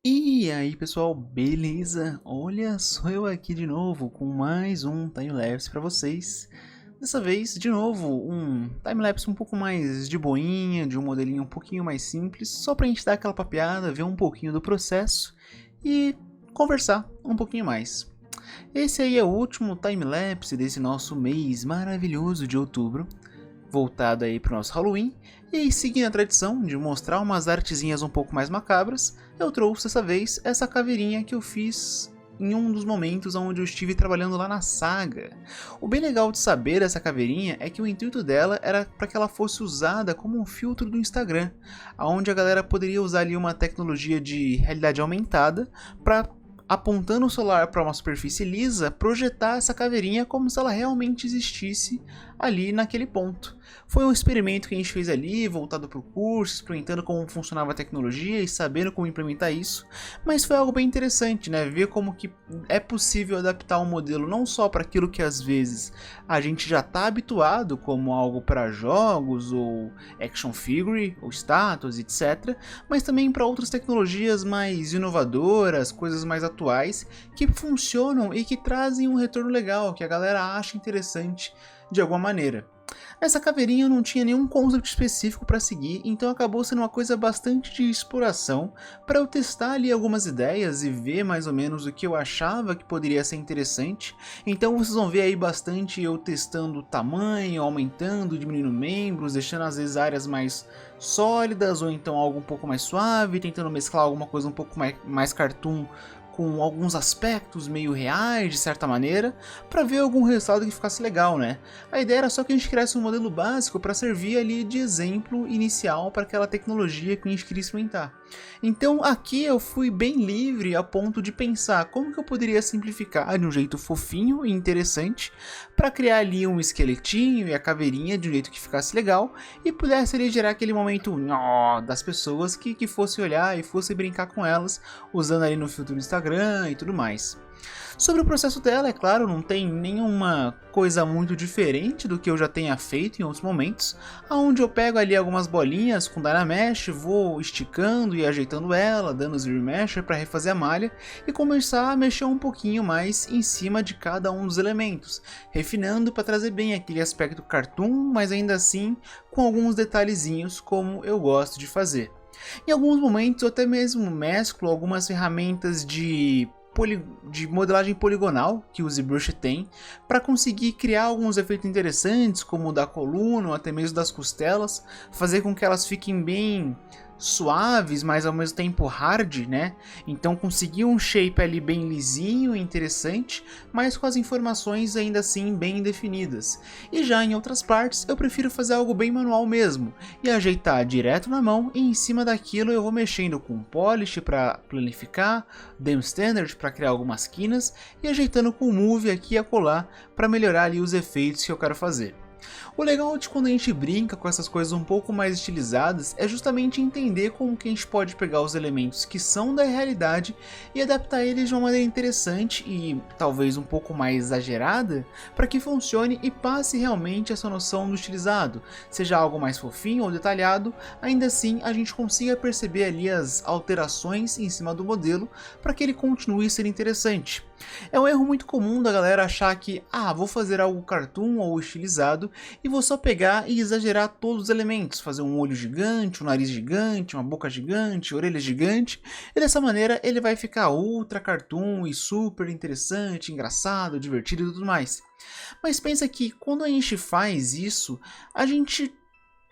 E aí pessoal, beleza? Olha, sou eu aqui de novo com mais um timelapse para vocês. Dessa vez, de novo, um timelapse um pouco mais de boinha, de um modelinho um pouquinho mais simples, só pra gente dar aquela papeada, ver um pouquinho do processo e conversar um pouquinho mais. Esse aí é o último timelapse desse nosso mês maravilhoso de outubro, voltado aí pro nosso Halloween, e seguindo a tradição de mostrar umas artezinhas um pouco mais macabras, eu trouxe dessa vez essa caveirinha que eu fiz em um dos momentos onde eu estive trabalhando lá na Saga. O bem legal de saber dessa caveirinha é que o intuito dela era para que ela fosse usada como um filtro do Instagram, onde a galera poderia usar ali uma tecnologia de realidade aumentada para, apontando o celular para uma superfície lisa, projetar essa caveirinha como se ela realmente existisse ali naquele ponto. Foi um experimento que a gente fez ali, voltado para o curso, experimentando como funcionava a tecnologia e sabendo como implementar isso, mas foi algo bem interessante, né? Ver como que é possível adaptar um modelo não só para aquilo que às vezes a gente já está habituado, como algo para jogos ou action figure ou status, etc., mas também para outras tecnologias mais inovadoras, coisas mais atuais que funcionam e que trazem um retorno legal, que a galera acha interessante de alguma maneira. Essa caveirinha não tinha nenhum conceito específico para seguir, então acabou sendo uma coisa bastante de exploração para eu testar ali algumas ideias e ver mais ou menos o que eu achava que poderia ser interessante. Então vocês vão ver aí bastante eu testando o tamanho, aumentando, diminuindo membros, deixando às vezes áreas mais sólidas ou então algo um pouco mais suave, tentando mesclar alguma coisa um pouco mais cartoon com alguns aspectos meio reais, de certa maneira, para ver algum resultado que ficasse legal, né? A ideia era só que a gente criasse um modelo básico para servir ali de exemplo inicial para aquela tecnologia que a gente queria experimentar. Então aqui eu fui bem livre a ponto de pensar como que eu poderia simplificar de um jeito fofinho e interessante para criar ali um esqueletinho e a caveirinha de um jeito que ficasse legal e pudesse ali gerar aquele momento das pessoas que fosse olhar e fosse brincar com elas usando ali no filtro do Instagram e tudo mais. Sobre o processo dela, é claro, não tem nenhuma coisa muito diferente do que eu já tenha feito em outros momentos, onde eu pego ali algumas bolinhas com Dynamesh, vou esticando e ajeitando ela, dando os remesher para refazer a malha e começar a mexer um pouquinho mais em cima de cada um dos elementos, refinando para trazer bem aquele aspecto cartoon, mas ainda assim com alguns detalhezinhos como eu gosto de fazer. Em alguns momentos eu até mesmo mesclo algumas ferramentas de modelagem poligonal que o ZBrush tem para conseguir criar alguns efeitos interessantes, como o da coluna ou até mesmo das costelas, fazer com que elas fiquem bem suaves, mas ao mesmo tempo hard, né? Então conseguir um shape ali bem lisinho e interessante, mas com as informações ainda assim bem definidas. E já em outras partes eu prefiro fazer algo bem manual mesmo, e ajeitar direto na mão, e em cima daquilo eu vou mexendo com polish para planificar, Dam Standard para criar algumas quinas, e ajeitando com o Move aqui e acolá para melhorar ali os efeitos que eu quero fazer. O legal de quando a gente brinca com essas coisas um pouco mais estilizadas é justamente entender como que a gente pode pegar os elementos que são da realidade e adaptar eles de uma maneira interessante e talvez um pouco mais exagerada para que funcione e passe realmente essa noção do estilizado, seja algo mais fofinho ou detalhado, ainda assim a gente consiga perceber ali as alterações em cima do modelo para que ele continue sendo interessante. É um erro muito comum da galera achar que, vou fazer algo cartoon ou estilizado e vou só pegar e exagerar todos os elementos, fazer um olho gigante, um nariz gigante, uma boca gigante, orelha gigante, e dessa maneira ele vai ficar ultra cartoon e super interessante, engraçado, divertido e tudo mais. Mas pensa que quando a gente faz isso, a gente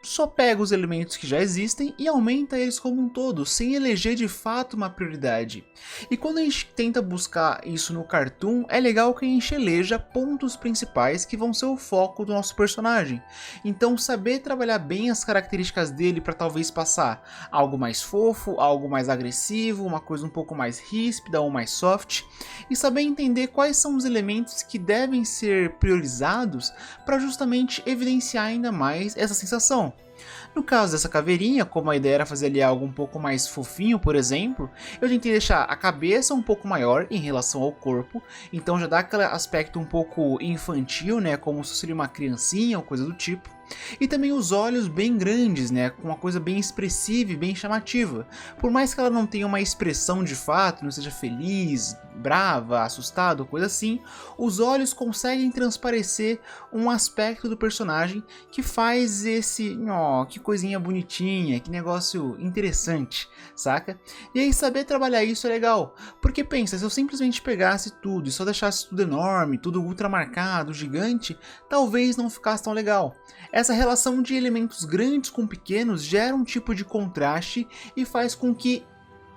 só pega os elementos que já existem e aumenta eles como um todo, sem eleger de fato uma prioridade. E quando a gente tenta buscar isso no cartoon, é legal que a gente eleja pontos principais que vão ser o foco do nosso personagem. Então saber trabalhar bem as características dele para talvez passar algo mais fofo, algo mais agressivo, uma coisa um pouco mais ríspida ou mais soft, e saber entender quais são os elementos que devem ser priorizados para justamente evidenciar ainda mais essa sensação. No caso dessa caveirinha, como a ideia era fazer ali algo um pouco mais fofinho, por exemplo, eu tentei deixar a cabeça um pouco maior em relação ao corpo, então já dá aquele aspecto um pouco infantil, né, como se fosse uma criancinha ou coisa do tipo. E também os olhos bem grandes, né, com uma coisa bem expressiva e bem chamativa. Por mais que ela não tenha uma expressão de fato, não seja feliz, brava, assustado, coisa assim, os olhos conseguem transparecer um aspecto do personagem que faz esse, ó, que coisinha bonitinha, que negócio interessante, saca? E aí saber trabalhar isso é legal, porque pensa, se eu simplesmente pegasse tudo e só deixasse tudo enorme, tudo ultra marcado, gigante, talvez não ficasse tão legal. Essa relação de elementos grandes com pequenos gera um tipo de contraste e faz com que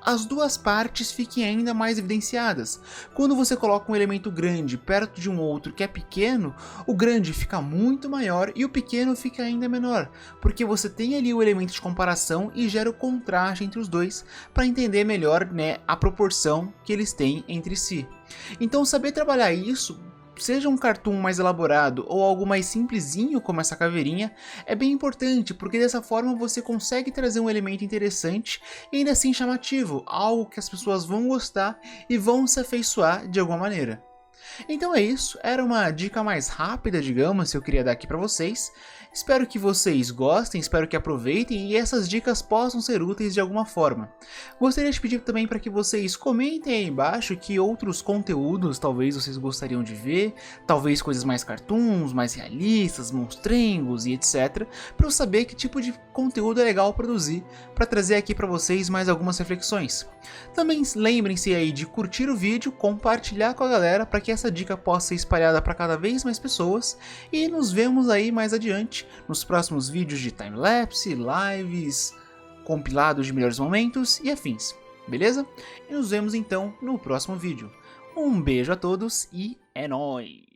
as duas partes fiquem ainda mais evidenciadas. Quando você coloca um elemento grande perto de um outro que é pequeno, o grande fica muito maior e o pequeno fica ainda menor, porque você tem ali o elemento de comparação e gera o contraste entre os dois para entender melhor, né, a proporção que eles têm entre si. Então saber trabalhar isso, seja um cartoon mais elaborado ou algo mais simplesinho como essa caveirinha, é bem importante, porque dessa forma você consegue trazer um elemento interessante e ainda assim chamativo, algo que as pessoas vão gostar e vão se afeiçoar de alguma maneira. Então é isso, era uma dica mais rápida, digamos, que eu queria dar aqui para vocês. Espero que vocês gostem, espero que aproveitem e essas dicas possam ser úteis de alguma forma. Gostaria de pedir também para que vocês comentem aí embaixo que outros conteúdos talvez vocês gostariam de ver, talvez coisas mais cartoons, mais realistas, monstrengos e etc, para eu saber que tipo de conteúdo é legal produzir para trazer aqui para vocês mais algumas reflexões. Também lembrem-se aí de curtir o vídeo, compartilhar com a galera para que essa dica possa ser espalhada para cada vez mais pessoas e nos vemos aí mais adiante nos próximos vídeos de timelapse, lives, compilados de melhores momentos e afins, beleza? E nos vemos então no próximo vídeo. Um beijo a todos e é nóis!